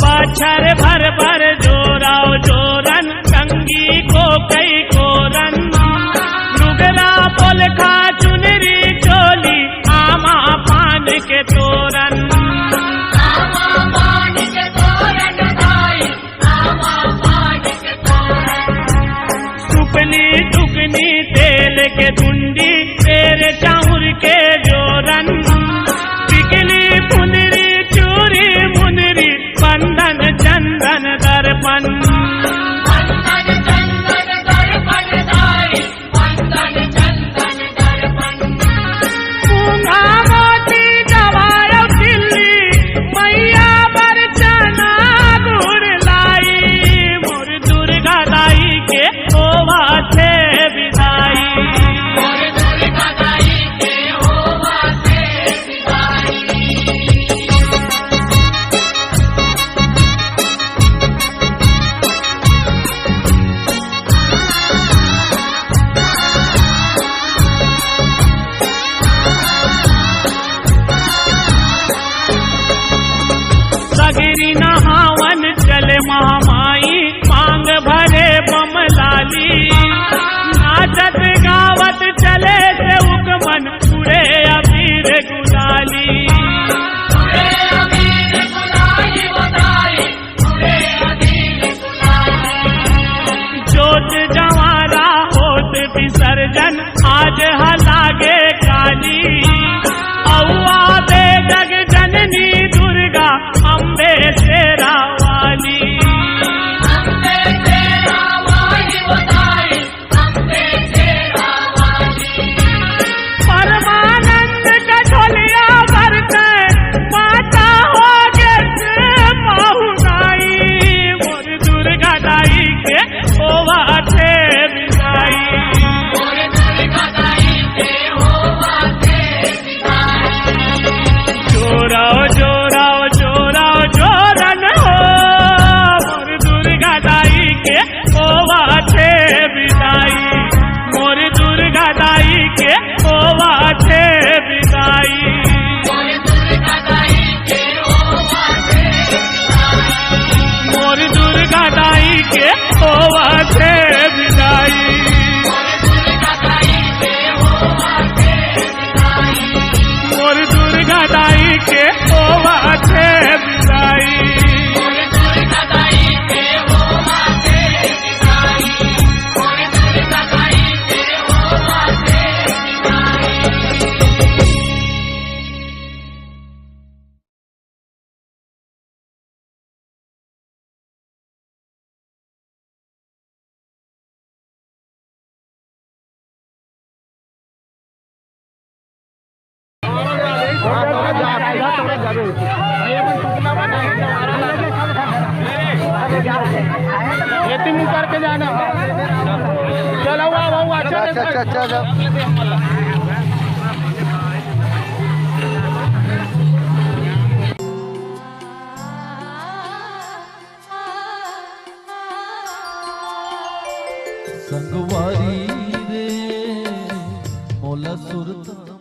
मच्छर भर भर जोराओ जोरन, कंगी को कई कोरन, नुगरा पोल खा चुनरी चोली, आमा पान के तोरन। सुपली टुकनी तेल के धुंडी, तेरे चाउर के जोरन, टिकली फुनरी चूरी मुनरी, बंधन चंदन दर्पण। मूंगा मोती जवायो दिल्ली, मैया बरचना गुड़ लाई, मोर दुर्गा दाई के होवा थे विदाई। सगिरी नहावन चले महामाई, मांग भरे बमलाली, नाचत गावत चले से उकमन, उड़े अबीर गुलाली। जोत जवारा होत विसर्जन, आज हलागे काली, औआ दे जग जननी दुर्गा, अम्बे शेरा वाली। परमानंद का ढोलिया भरते, माता हो गे पहुनाई, मोर दुर्गा दाई के होवा थे विदाई। जोराओ जो के होवा छे विदाई। करके जाना चलो अच्छा संगवारी रे मोला सुरता